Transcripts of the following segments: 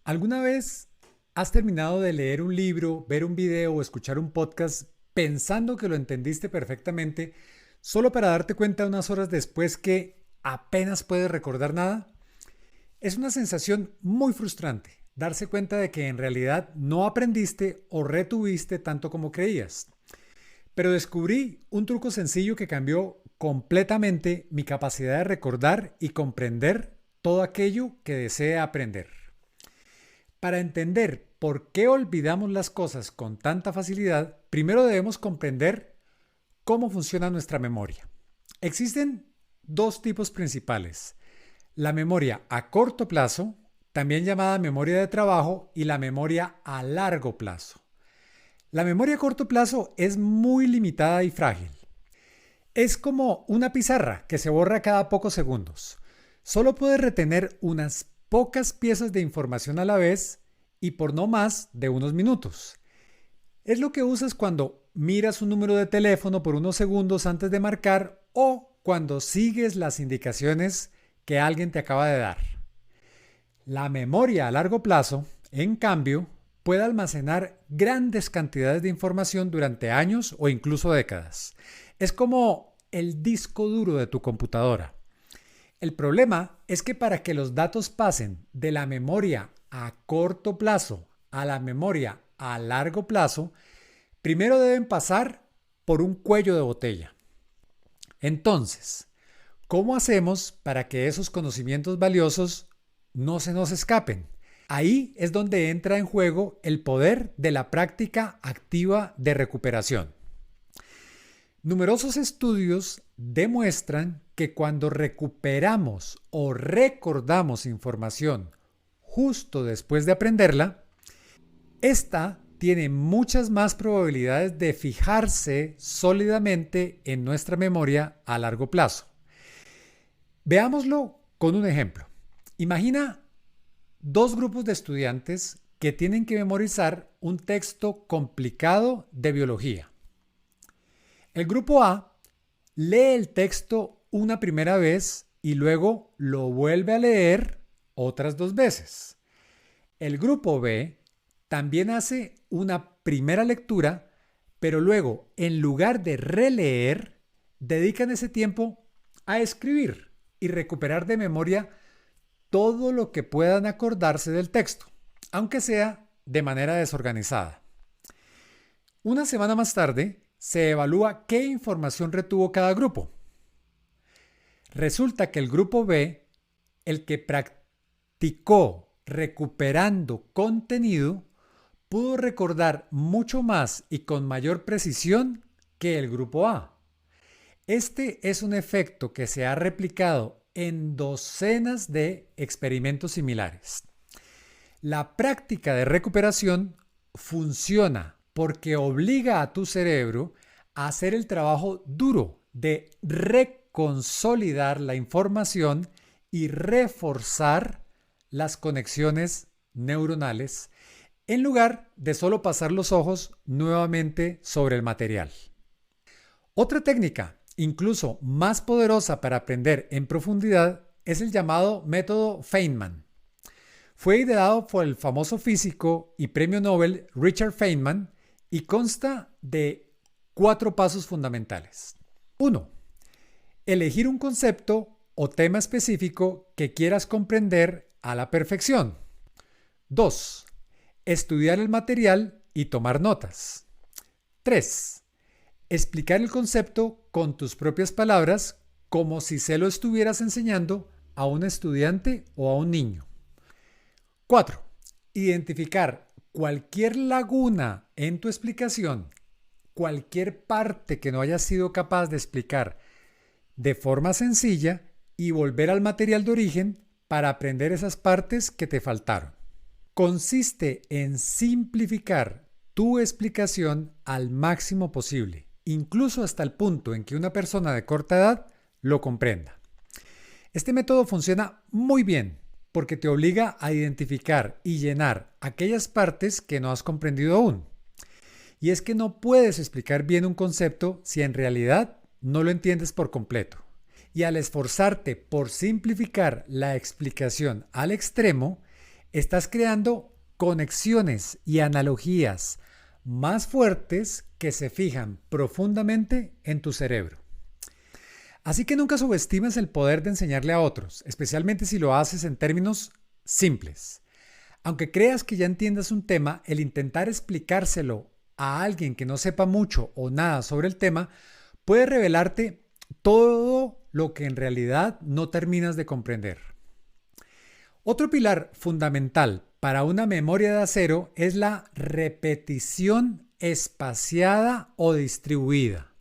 ¿Alguna vez has terminado de leer un libro, ver un video o escuchar un podcast pensando que lo entendiste perfectamente, solo para darte cuenta unas horas después que apenas puedes recordar nada? Es una sensación muy frustrante darse cuenta de que en realidad no aprendiste o retuviste tanto como creías. Pero descubrí un truco sencillo que cambió completamente mi capacidad de recordar y comprender todo aquello que desee aprender. Para entender por qué olvidamos las cosas con tanta facilidad, primero debemos comprender cómo funciona nuestra memoria. Existen dos tipos principales: la memoria a corto plazo, también llamada memoria de trabajo, y la memoria a largo plazo. La memoria a corto plazo es muy limitada y frágil. Es como una pizarra que se borra cada pocos segundos. Solo puede retener unas pocas piezas de información a la vez y por no más de unos minutos. Es lo que usas cuando miras un número de teléfono por unos segundos antes de marcar o cuando sigues las indicaciones que alguien te acaba de dar. La memoria a largo plazo, en cambio, puede almacenar grandes cantidades de información durante años o incluso décadas. Es como el disco duro de tu computadora. El problema es que para que los datos pasen de la memoria a corto plazo a la memoria a largo plazo, primero deben pasar por un cuello de botella. Entonces, ¿cómo hacemos para que esos conocimientos valiosos no se nos escapen? Ahí es donde entra en juego el poder de la práctica activa de recuperación. Numerosos estudios demuestran que cuando recuperamos o recordamos información justo después de aprenderla, esta tiene muchas más probabilidades de fijarse sólidamente en nuestra memoria a largo plazo. Veámoslo con un ejemplo. Imagina dos grupos de estudiantes que tienen que memorizar un texto complicado de biología. El grupo A lee el texto una primera vez y luego lo vuelve a leer otras dos veces. El grupo B también hace una primera lectura, pero luego, en lugar de releer, dedican ese tiempo a escribir y recuperar de memoria todo lo que puedan acordarse del texto, aunque sea de manera desorganizada. Una semana más tarde, se evalúa qué información retuvo cada grupo. Resulta que el grupo B, el que practicó recuperando contenido, pudo recordar mucho más y con mayor precisión que el grupo A. Este es un efecto que se ha replicado en docenas de experimentos similares. La práctica de recuperación funciona porque obliga a tu cerebro a hacer el trabajo duro de reconsolidar la información y reforzar las conexiones neuronales en lugar de solo pasar los ojos nuevamente sobre el material. Otra técnica, incluso más poderosa para aprender en profundidad, es el llamado método Feynman. Fue ideado por el famoso físico y premio Nobel Richard Feynman y consta de 4 pasos fundamentales. 1. Elegir un concepto o tema específico que quieras comprender a la perfección. 2. Estudiar el material y tomar notas. 3. Explicar el concepto con tus propias palabras como si se lo estuvieras enseñando a un estudiante o a un niño. 4. Identificar cualquier laguna en tu explicación, cualquier parte que no hayas sido capaz de explicar de forma sencilla y volver al material de origen para aprender esas partes que te faltaron. Consiste en simplificar tu explicación al máximo posible, incluso hasta el punto en que una persona de corta edad lo comprenda. Este método funciona muy bien porque te obliga a identificar y llenar aquellas partes que no has comprendido aún. Y es que no puedes explicar bien un concepto si en realidad no lo entiendes por completo. Y al esforzarte por simplificar la explicación al extremo, estás creando conexiones y analogías más fuertes que se fijan profundamente en tu cerebro. Así que nunca subestimes el poder de enseñarle a otros, especialmente si lo haces en términos simples. Aunque creas que ya entiendas un tema, el intentar explicárselo a alguien que no sepa mucho o nada sobre el tema puede revelarte todo lo que en realidad no terminas de comprender. Otro pilar fundamental para una memoria de acero es la repetición espaciada o distribuida.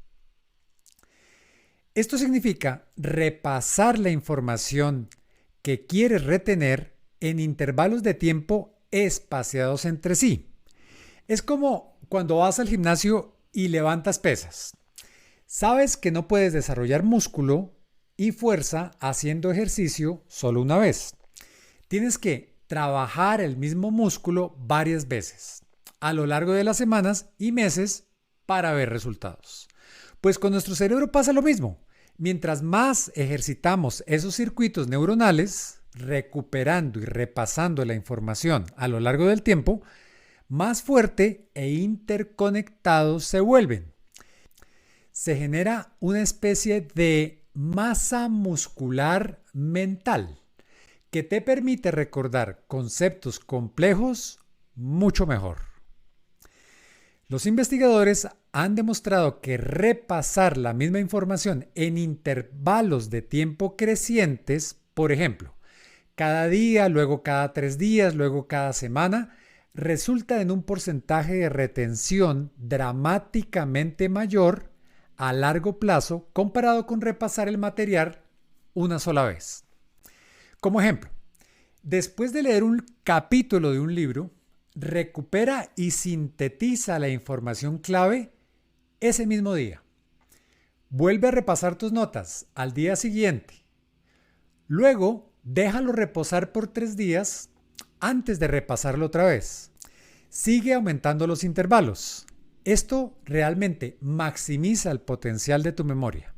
Esto significa repasar la información que quieres retener en intervalos de tiempo espaciados entre sí. Es como cuando vas al gimnasio y levantas pesas. Sabes que no puedes desarrollar músculo y fuerza haciendo ejercicio solo una vez. Tienes que trabajar el mismo músculo varias veces a lo largo de las semanas y meses para ver resultados. Pues con nuestro cerebro pasa lo mismo. Mientras más ejercitamos esos circuitos neuronales, recuperando y repasando la información a lo largo del tiempo, más fuerte e interconectados se vuelven. Se genera una especie de masa muscular mental que te permite recordar conceptos complejos mucho mejor. Los investigadores han demostrado que repasar la misma información en intervalos de tiempo crecientes, por ejemplo, cada día, luego cada 3 días, luego cada semana, resulta en un porcentaje de retención dramáticamente mayor a largo plazo comparado con repasar el material una sola vez. Como ejemplo, después de leer un capítulo de un libro, recupera y sintetiza la información clave ese mismo día. Vuelve a repasar tus notas al día siguiente. Luego, déjalo reposar por 3 días antes de repasarlo otra vez. Sigue aumentando los intervalos. Esto realmente maximiza el potencial de tu memoria.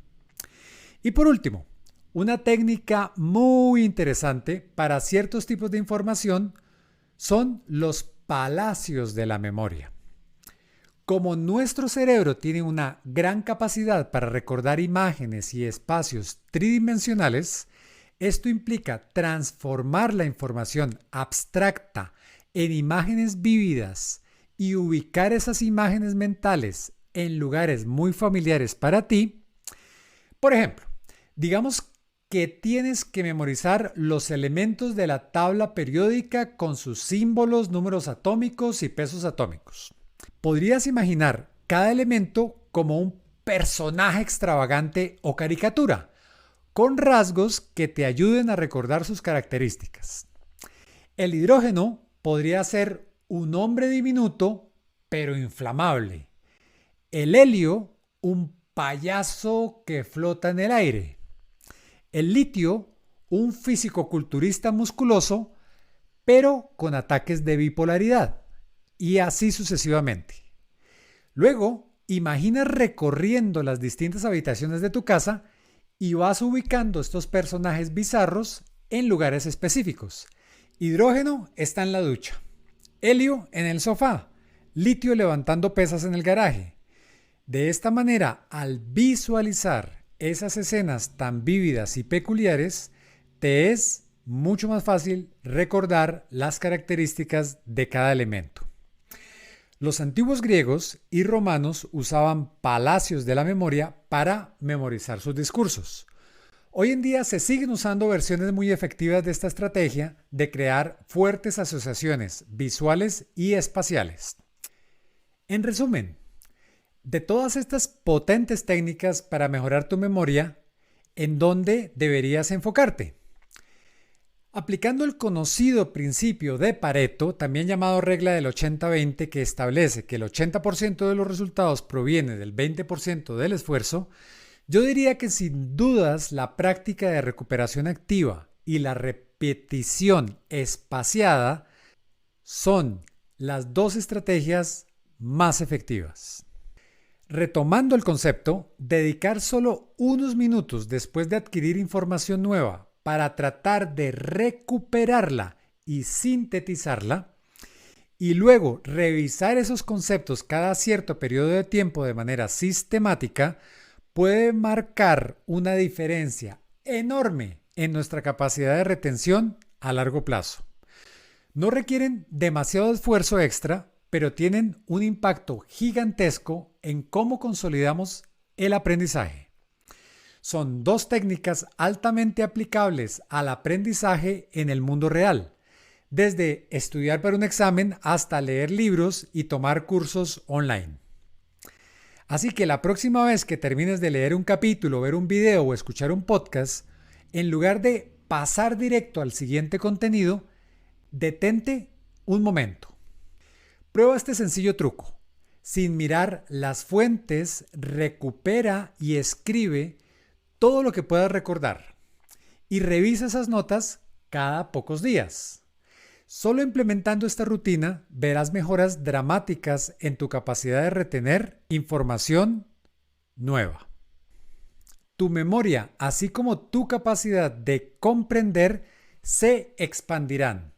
Y por último, una técnica muy interesante para ciertos tipos de información son los palacios de la memoria. Como nuestro cerebro tiene una gran capacidad para recordar imágenes y espacios tridimensionales, esto implica transformar la información abstracta en imágenes vívidas y ubicar esas imágenes mentales en lugares muy familiares para ti. Por ejemplo, digamos que tienes que memorizar los elementos de la tabla periódica con sus símbolos, números atómicos y pesos atómicos. Podrías imaginar cada elemento como un personaje extravagante o caricatura, con rasgos que te ayuden a recordar sus características. El hidrógeno podría ser un hombre diminuto, pero inflamable. El helio, un payaso que flota en el aire. El litio, un fisicoculturista musculoso, pero con ataques de bipolaridad. Y así sucesivamente. Luego, imagina recorriendo las distintas habitaciones de tu casa y vas ubicando estos personajes bizarros en lugares específicos. Hidrógeno está en la ducha. Helio en el sofá. Litio levantando pesas en el garaje. De esta manera, al visualizar esas escenas tan vívidas y peculiares, te es mucho más fácil recordar las características de cada elemento. Los antiguos griegos y romanos usaban palacios de la memoria para memorizar sus discursos. Hoy en día se siguen usando versiones muy efectivas de esta estrategia de crear fuertes asociaciones visuales y espaciales. En resumen, de todas estas potentes técnicas para mejorar tu memoria, ¿en dónde deberías enfocarte? Aplicando el conocido principio de Pareto, también llamado regla del 80-20, que establece que el 80% de los resultados proviene del 20% del esfuerzo, yo diría que sin dudas la práctica de recuperación activa y la repetición espaciada son las dos estrategias más efectivas. Retomando el concepto, dedicar solo unos minutos después de adquirir información nueva para tratar de recuperarla y sintetizarla, y luego revisar esos conceptos cada cierto periodo de tiempo de manera sistemática, puede marcar una diferencia enorme en nuestra capacidad de retención a largo plazo. No requieren demasiado esfuerzo extra, pero tienen un impacto gigantesco en cómo consolidamos el aprendizaje. Son dos técnicas altamente aplicables al aprendizaje en el mundo real, desde estudiar para un examen hasta leer libros y tomar cursos online. Así que la próxima vez que termines de leer un capítulo, ver un video o escuchar un podcast, en lugar de pasar directo al siguiente contenido, detente un momento. Prueba este sencillo truco. Sin mirar las fuentes, recupera y escribe todo lo que puedas recordar y revisa esas notas cada pocos días. Solo implementando esta rutina verás mejoras dramáticas en tu capacidad de retener información nueva. Tu memoria, así como tu capacidad de comprender, se expandirán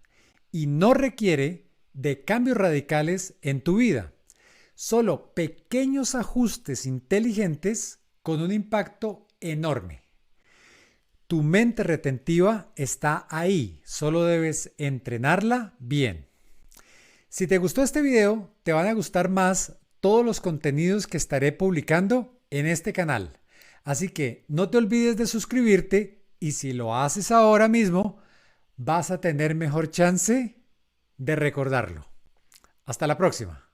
y no requiere de cambios radicales en tu vida. Solo pequeños ajustes inteligentes con un impacto enorme. Tu mente retentiva está ahí, solo debes entrenarla bien. Si te gustó este video, te van a gustar más todos los contenidos que estaré publicando en este canal. Así que no te olvides de suscribirte y si lo haces ahora mismo, vas a tener mejor chance de recordarlo. Hasta la próxima.